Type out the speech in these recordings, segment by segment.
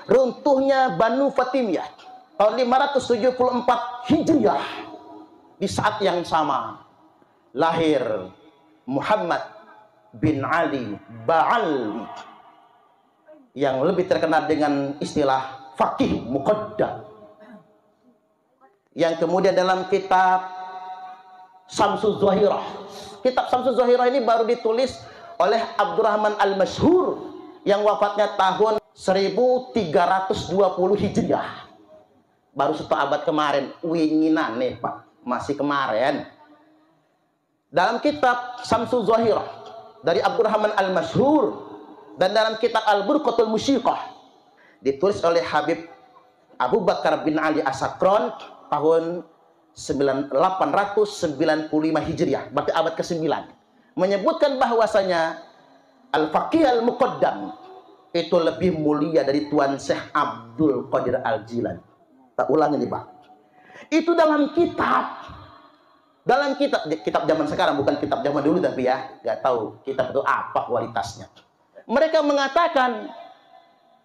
runtuhnya Banu Fatimiyah tahun 574 Hijriah. Di saat yang sama lahir Muhammad bin Ali Ba'ali yang lebih terkenal dengan istilah Faqih Muqaddam, yang kemudian dalam kitab Syamsul Zahirah, kitab Syamsul Zahirah ini baru ditulis oleh Abdurrahman Al-Masyhur yang wafatnya tahun 1320 Hijriah, baru 1 abad kemarin, winginan nih Pak, masih kemarin. Dalam kitab Syamsul Zahirah dari Abdurrahman Al-Masyhur dan dalam kitab Al-Burqatul Musyiqah ditulis oleh Habib Abu Bakar bin Ali As-Sakran tahun 895 Hijriah, berarti abad ke-9, menyebutkan bahwasanya Al-Faqih Al-Muqaddam itu lebih mulia dari Tuan Syekh Abdul Qadir Al-Jilani. Tak ulangi nih Pak. Itu dalam kitab zaman sekarang, bukan kitab zaman dulu, tapi ya nggak tahu kitab itu apa kualitasnya. Mereka mengatakan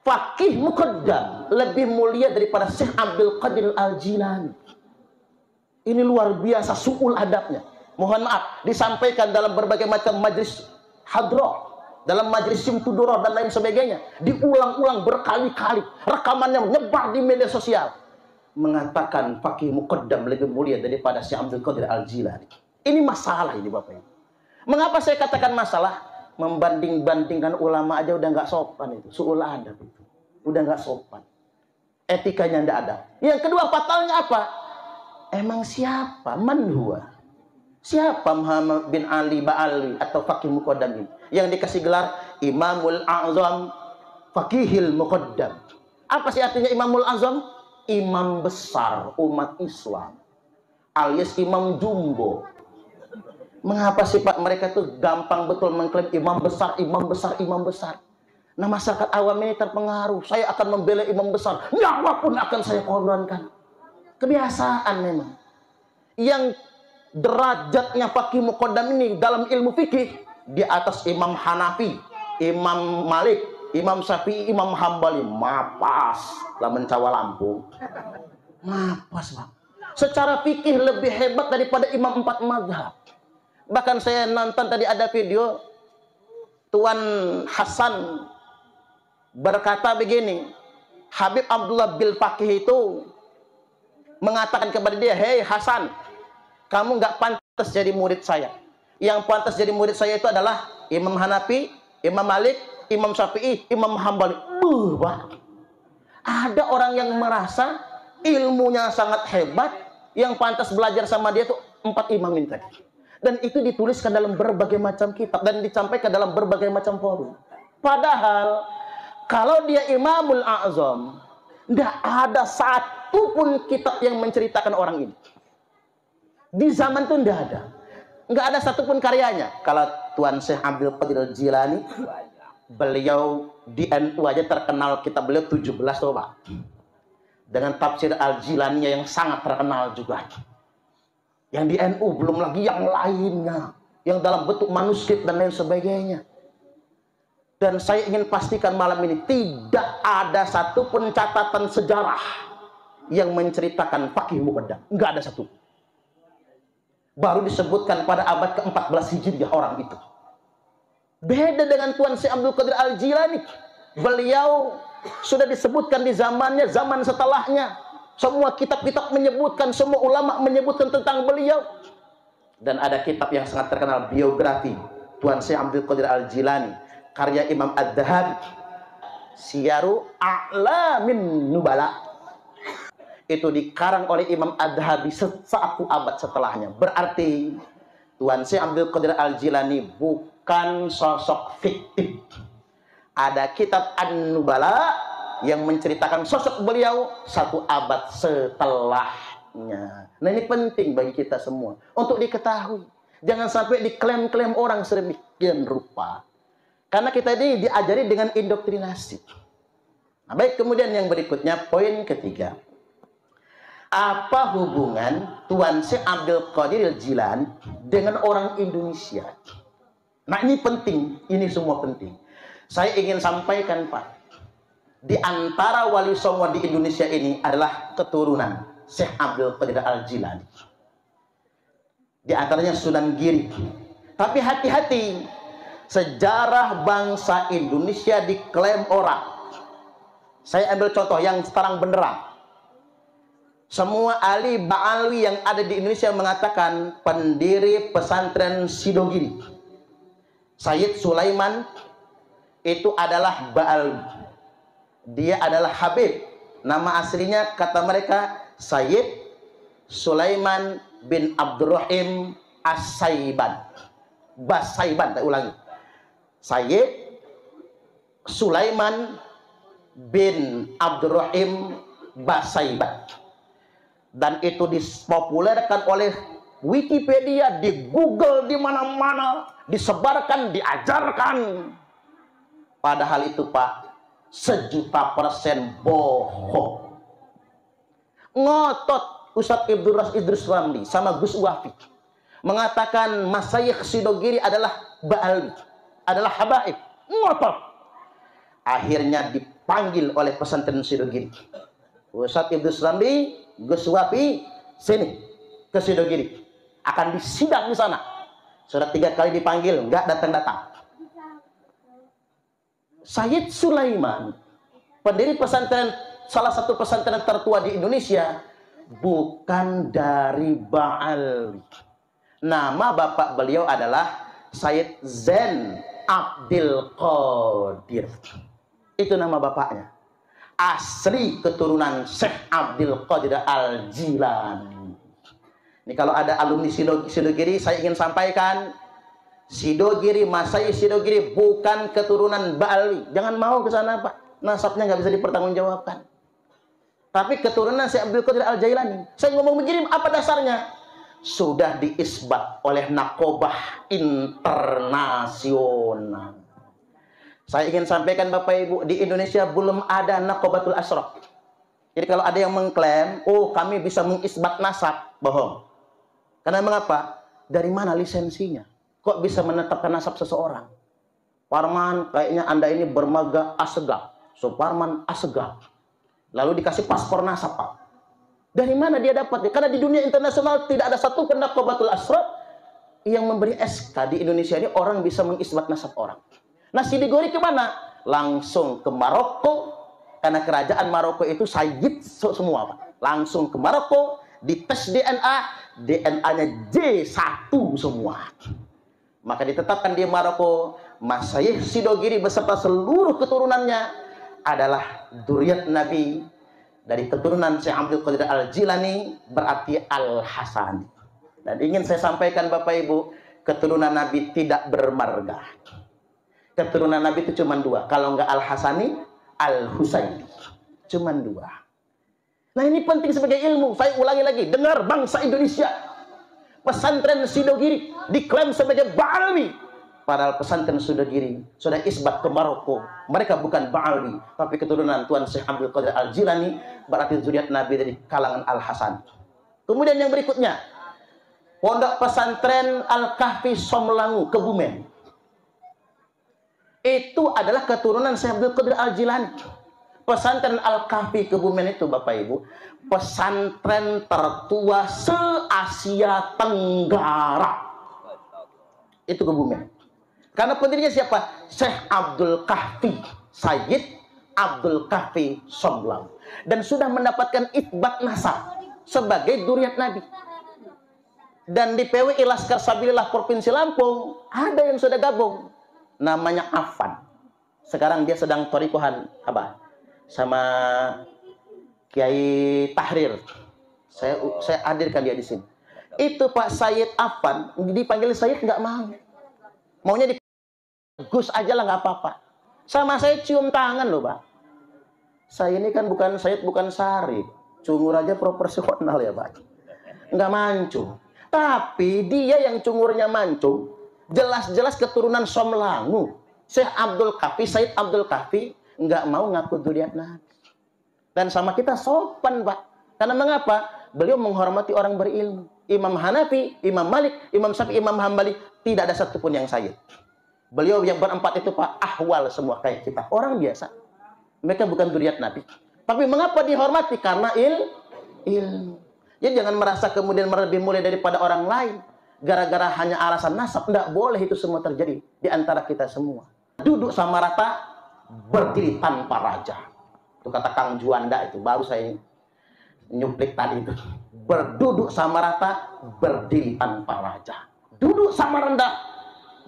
Faqih Muqaddam lebih mulia daripada Syekh Abdul Qadir Al-Jilani. Ini luar biasa su'ul adabnya. Mohon maaf, disampaikan dalam berbagai macam majlis hadrah, dalam majlis simtudurah dan lain sebagainya, diulang-ulang berkali-kali, rekamannya menyebar di media sosial, mengatakan Faqih Muqaddam lebih mulia daripada Syekh Abdul Qadir Al-Jilani. Ini masalah ini Bapak Ibu. Mengapa saya katakan masalah? Membanding-bandingkan ulama aja udah nggak sopan itu, su'ul adab itu. Udah nggak sopan. Etikanya nggak ada. Yang kedua fatalnya apa? Emang siapa? Man huwa? Siapa Muhammad bin Ali Ba'ali atau Faqih Muqaddam ini? Yang dikasih gelar Imamul A'zam Faqihil Muqaddam. Apa sih artinya Imamul Azam? Imam besar umat Islam, alias imam jumbo. Mengapa sifat mereka tuh gampang betul mengklaim imam besar, imam besar, imam besar. Nah masyarakat awam ini terpengaruh. Saya akan membela imam besar, nyawa pun akan saya korbankan. Kebiasaan memang. Yang derajatnya Faqih Muqaddam ini dalam ilmu fikih di atas Imam Hanafi, Imam Malik, Imam Syafi'i, Imam Hambali. Mapas lah mencawa Lampung. Mapas Pak. Secara fikih lebih hebat daripada imam 4 mazhab. Bahkan saya nonton tadi ada video Tuan Hasan berkata begini, Habib Abdullah bil Faqih itu mengatakan kepada dia, "Hei Hasan, kamu nggak pantas jadi murid saya. Yang pantas jadi murid saya itu adalah Imam Hanafi, Imam Malik, Imam Syafi'i, Imam Hambali." Pak. Ada orang yang merasa ilmunya sangat hebat, yang pantas belajar sama dia tuh 4 imam ini tadi. Dan itu dituliskan dalam berbagai macam kitab dan disampaikan dalam berbagai macam forum. Padahal kalau dia Imamul A'zam, tidak ada satu pun kitab yang menceritakan orang ini. Di zaman itu tidak ada. Nggak ada satupun karyanya. Kalau Tuan Syekh Abdul Qadir Al-Jilani, beliau di NU aja terkenal, kitab beliau 17 tuh Pak. Dengan tafsir Al-Jilani yang sangat terkenal juga. Yang di NU belum lagi yang lainnya, yang dalam bentuk manuskrip dan lain sebagainya. Dan saya ingin pastikan malam ini tidak ada satupun catatan sejarah yang menceritakan Faqih Muqaddam. Nggak ada satu. Baru disebutkan pada abad ke-14 Hijriah orang itu. Beda dengan Tuan Syekh Abdul Qadir Al-Jilani. Beliau sudah disebutkan di zamannya, zaman setelahnya. Semua kitab-kitab menyebutkan, semua ulama menyebutkan tentang beliau. Dan ada kitab yang sangat terkenal, biografi Tuan Syekh Abdul Qadir Al-Jilani, karya Imam Ad-Dhahabi, Syiaru A'lamin Nubala. Itu dikarang oleh Imam Ad-Dhahabi 1 abad setelahnya. Berarti Tuan Syekh Abdul Qadir Al-Jilani bukan sosok fiktif. Ada kitab An-Nubala yang menceritakan sosok beliau 1 abad setelahnya. Nah ini penting bagi kita semua untuk diketahui. Jangan sampai diklaim-klaim orang sedemikian rupa. Karena kita ini diajari dengan indoktrinasi. Nah, baik, kemudian yang berikutnya, poin ketiga. Apa hubungan Tuan Syekh Abdul Qadir Al-Jilani dengan orang Indonesia? Nah ini penting, ini semua penting. Saya ingin sampaikan Pak, di antara wali songo di Indonesia ini adalah keturunan Syekh Abdul Qadir Al-Jilani. Di antaranya Sunan Giri. Tapi hati-hati, sejarah bangsa Indonesia diklaim orang. Saya ambil contoh yang terang benderang. Semua ahli ba'alwi yang ada di Indonesia mengatakan pendiri pesantren Sidogiri, Sayyid Sulaiman, itu adalah ba'alwi. Dia adalah Habib. Nama aslinya kata mereka Sayyid Sulaiman bin Abdurrahim As-Saiban. Basaiban, saya ulangi. Sayyid Sulaiman bin Abdurrahim Basaiban. Dan itu dipopulerkan oleh Wikipedia, di Google, di mana-mana, disebarkan, diajarkan. Padahal itu Pak, 1.000.000% bohong. Ngotot Ustadz Idrus Ramli sama Gus Wafi mengatakan Masyayikh Sidogiri adalah ba'alwi, adalah habaib. Ngotot. Akhirnya dipanggil oleh pesantren Sidogiri. Ustadz Idrus Ramli, Gus Wafi, sini ke Sidogiri. Akan disidang di sana. Sudah 3 kali dipanggil, nggak datang-datang. Sayyid Sulaiman, pendiri pesantren, salah satu pesantren tertua di Indonesia, bukan dari Ba'alwi. Nama bapak beliau adalah Sayyid Zain Abdul Qadir. Itu nama bapaknya. Asli keturunan Syekh Abdul Qadir Al-Jilani. Ini kalau ada alumni Sidogiri, saya ingin sampaikan, Sidogiri, Masyayikh Sidogiri bukan keturunan Ba'alwi. Jangan mau ke sana, Pak. Nasabnya nggak bisa dipertanggungjawabkan. Tapi keturunan Syekh Abdul Qadir Al-Jailani. Saya ngomong begini, apa dasarnya? Sudah diisbat oleh Nakobah Internasional. Saya ingin sampaikan Bapak Ibu, di Indonesia belum ada Nakobatul Ashraf. Jadi kalau ada yang mengklaim, oh kami bisa mengisbat nasab, bohong. Karena mengapa? Dari mana lisensinya? Kok bisa menetapkan nasab seseorang? Parman, kayaknya Anda ini bermarga Asegaf. Suparman Asegaf. Lalu dikasih paspor nasab, Pak. Dari mana dia dapat? Karena di dunia internasional tidak ada satu Nakobatul Ashraf yang memberi SK. Di Indonesia ini orang bisa mengisbat nasab orang. Nah, Sidogiri kemana? Langsung ke Maroko. Karena kerajaan Maroko itu sayyid semua, Pak. Langsung ke Maroko, dites DNA, DNA-nya J1 semua. Maka ditetapkan di Maroko, Masyayikh Sidogiri beserta seluruh keturunannya adalah dzurriyyat Nabi. Dari keturunan Syekh Abdul Qadir Al-Jilani berarti Al-Hasani. Dan ingin saya sampaikan Bapak Ibu, keturunan Nabi tidak bermarga. Keturunan Nabi itu cuma 2. Kalau enggak Al-Hasani, Al-Husaini. Cuma 2. Nah ini penting sebagai ilmu. Saya ulangi lagi, dengar bangsa Indonesia. Pesantren Sidogiri diklaim sebagai Ba'alwi. Padahal pesantren Sidogiri sudah isbat ke Maroko. Mereka bukan Ba'alwi, tapi keturunan Tuan Syekh Abdul Qadir Al-Jilani, berarti zuriat Nabi dari kalangan Al-Hasan. Kemudian yang berikutnya, Pondok Pesantren Al-Kahfi Somlangu, Kebumen. Itu adalah keturunan Syekh Abdul Qadir Al-Jilani. Pesantren Al-Kahfi Kebumen itu Bapak Ibu, pesantren tertua se-Asia Tenggara. Itu Kebumen. Karena pendirinya siapa? Syekh Abdul Kahfi, Sayyid Abdul Kahfi Somlang. Dan sudah mendapatkan itsbat nasab sebagai dzurriyyat Nabi. Dan di PWI Laskar Sabilillah Provinsi Lampung ada yang sudah gabung. Namanya Afan. Sekarang dia sedang thariqohan apa? Sama Kiai Tahrir. Saya hadirkan dia di sini. Itu Pak Sayyid Afan dipanggil Sayyid nggak mau. Maunya di Gus aja lah, nggak apa-apa. Sama saya cium tangan loh, Pak. Saya ini kan bukan Sayyid, bukan Sari. Cungur aja proporsional ya, Pak. Nggak mancung. Tapi dia yang cungurnya mancung, jelas-jelas keturunan Somlangu. Syekh Abdul Kahfi, Sayyid Abdul Kahfi, nggak mau ngaku dzurriyyat Nabi. Dan sama kita sopan, Pak. Karena mengapa? Beliau menghormati orang berilmu. Imam Hanafi, Imam Malik, Imam Syafi'i, Imam Hambali, tidak ada satupun yang Sayyid. Beliau yang berempat itu Pak, ahwal semua kayak kita, orang biasa. Mereka bukan zuriat Nabi. Tapi mengapa dihormati? Karena ilmu. Jadi jangan merasa kemudian lebih mulia daripada orang lain. Gara-gara hanya alasan nasab. Tidak boleh itu semua terjadi di antara kita semua. Duduk sama rata, berdiri tanpa raja. Itu kata Kang Juanda itu. Baru saya nyuplik tadi itu. Berduduk sama rata, berdiri tanpa raja. Duduk sama rendah,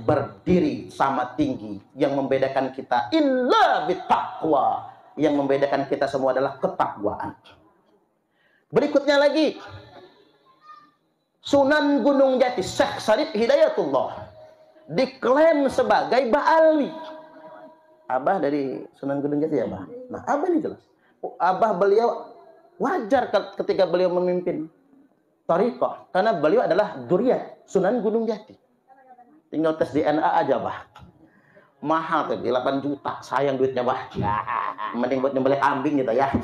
berdiri sama tinggi. Yang membedakan kita illa bittaqwa. Yang membedakan kita semua adalah ketakwaan. Berikutnya lagi, Sunan Gunung Jati, Syekh Syarif Hidayatullah diklaim sebagai Ba'ali. Abah dari Sunan Gunung Jati ya, Abah? Nah, Abah ini jelas. Abah beliau wajar ketika beliau memimpin thariqah, karena beliau adalah dzurriyyah Sunan Gunung Jati. Tinggal tes DNA aja, Bah. Mahal tuh, 8 juta. Sayang duitnya, Bah. Mending buat nyembelih kambing gitu ya.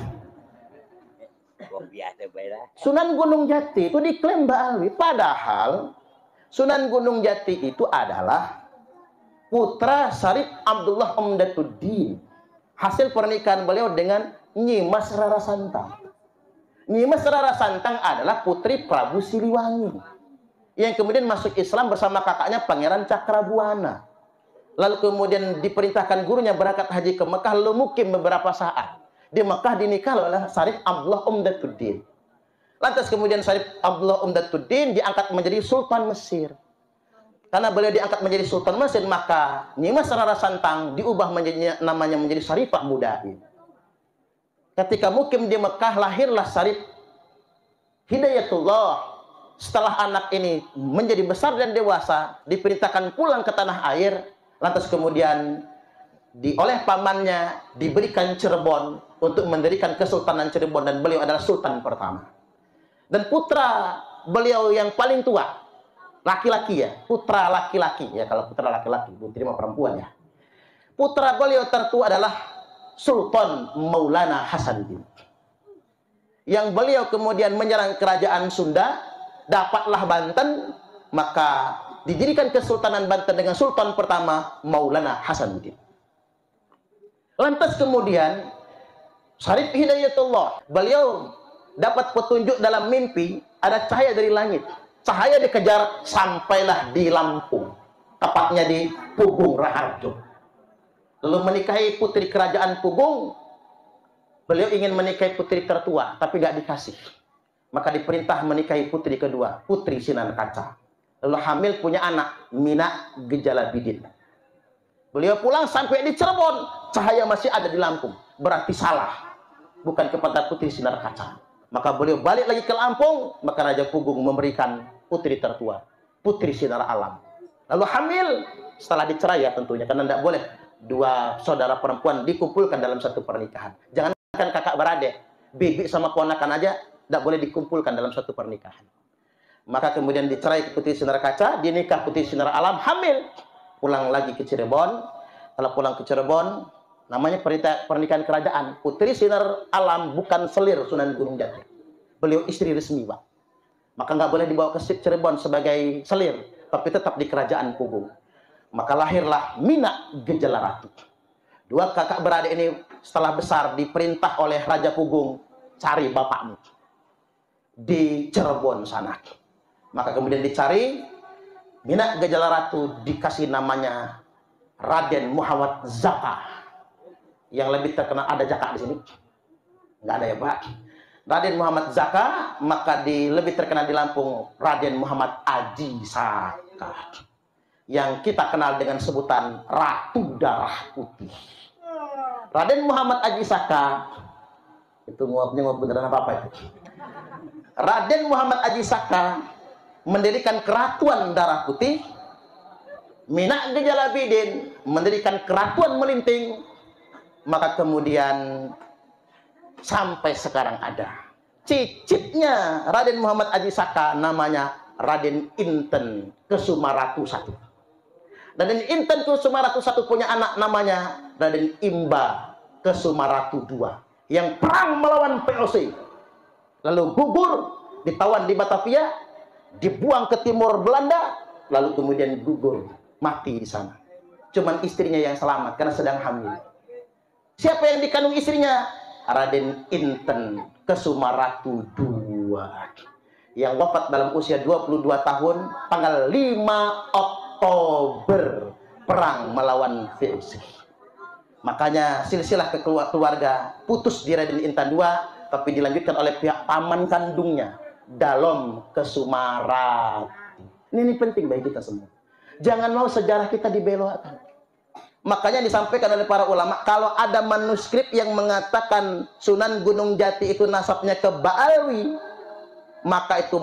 Sunan Gunung Jati itu diklaim Ba'ali. Padahal Sunan Gunung Jati itu adalah putra Syarif Abdullah Umdatuddin. Hasil pernikahan beliau dengan Nyimas Rara Santang. Nyimas Rara Santang adalah putri Prabu Siliwangi, yang kemudian masuk Islam bersama kakaknya Pangeran Cakrabuana. Lalu kemudian diperintahkan gurunya berangkat haji ke Mekah, lalu mukim beberapa saat. Di Mekah dinikah oleh Syarif Abdullah Umdatuddin. Lantas kemudian Syarif Abdullah Umdatuddin diangkat menjadi Sultan Mesir. Karena beliau diangkat menjadi Sultan Mesir, maka Nyimas Rara Santang diubah namanya menjadi Syarifah Mudain. Ketika mukim di Mekah, lahirlah Syarif Hidayatullah. Setelah anak ini menjadi besar dan dewasa, diperintahkan pulang ke tanah air. Lantas kemudian oleh pamannya diberikan Cirebon untuk mendirikan Kesultanan Cirebon, dan beliau adalah sultan pertama. Dan putra beliau yang paling tua, laki-laki ya, putra laki-laki ya, kalau putra laki-laki, putri mah perempuan ya. Putra beliau tertua adalah Sultan Maulana Hasanuddin. Yang beliau kemudian menyerang kerajaan Sunda, dapatlah Banten, maka didirikan Kesultanan Banten dengan sultan pertama Maulana Hasanuddin. Lantas kemudian Syarif Hidayatullah, beliau dapat petunjuk dalam mimpi, ada cahaya dari langit. Cahaya dikejar sampailah di Lampung, tepatnya di Pugung Raharjo. Lalu menikahi putri kerajaan Pugung. Beliau ingin menikahi putri tertua, tapi gak dikasih. Maka diperintah menikahi putri kedua, Putri Sinan Kaca. Lalu hamil punya anak, Mina Gejalabidin. Beliau pulang sampai di Cirebon, cahaya masih ada di Lampung. Berarti salah, bukan kepada Putri Sinar Kaca. Maka beliau balik lagi ke Lampung, maka Raja Pugung memberikan putri tertua, Putri Sinar Alam. Lalu hamil setelah dicerai ya tentunya, karena tidak boleh dua saudara perempuan dikumpulkan dalam satu pernikahan. Jangankan kakak beradik, bibi sama ponakan aja tidak boleh dikumpulkan dalam satu pernikahan. Maka kemudian dicerai ke Putri Sinar Kaca, dinikah Putri Sinar Alam, hamil. Pulang lagi ke Cirebon. Kalau pulang ke Cirebon, namanya pernikahan kerajaan. Putri Sinar Alam bukan selir Sunan Gunung Jati. Beliau istri resmi, Pak. Maka nggak boleh dibawa ke Cirebon sebagai selir, tapi tetap di kerajaan Pugung. Maka lahirlah Mina Gejalaratu. Dua kakak beradik ini setelah besar diperintah oleh Raja Pugung, cari bapakmu di Cirebon sana. Maka kemudian dicari, Mina Gejalaratu dikasih namanya Raden Muhammad Zaka. Yang lebih terkenal, ada Jaka di sini? Nggak ada ya, Pak. Raden Muhammad Zaka, maka lebih terkenal di Lampung Raden Muhammad Aji Saka, yang kita kenal dengan sebutan Ratu Darah Putih. Raden Muhammad Aji Saka itu nguap beneran apa itu? Raden Muhammad Aji Saka mendirikan Keratuan Darah Putih. Mina Gejalabidin mendirikan Keratuan Melinting. Maka kemudian sampai sekarang ada cicitnya Raden Muhammad Aji Saka, namanya Raden Inten Kesumaratu I. Raden Inten Kesumaratu I punya anak namanya Raden Imba Kesumaratu II, yang perang melawan POC, lalu gugur, ditawan di Batavia, dibuang ke timur Belanda, lalu kemudian gugur, mati di sana. Cuman istrinya yang selamat karena sedang hamil. Siapa yang dikandung istrinya? Raden Inten Kesumaratu II, yang wafat dalam usia 22 tahun tanggal 5 Oktober, perang melawan VOC. Makanya silsilah keluarga putus di Raden Inten II, tapi dilanjutkan oleh pihak paman kandungnya, Dalom Kesumarati. Ini penting bagi kita semua. Jangan mau sejarah kita dibelokkan. Makanya disampaikan oleh para ulama, kalau ada manuskrip yang mengatakan Sunan Gunung Jati itu nasabnya ke Ba'alwi, maka itu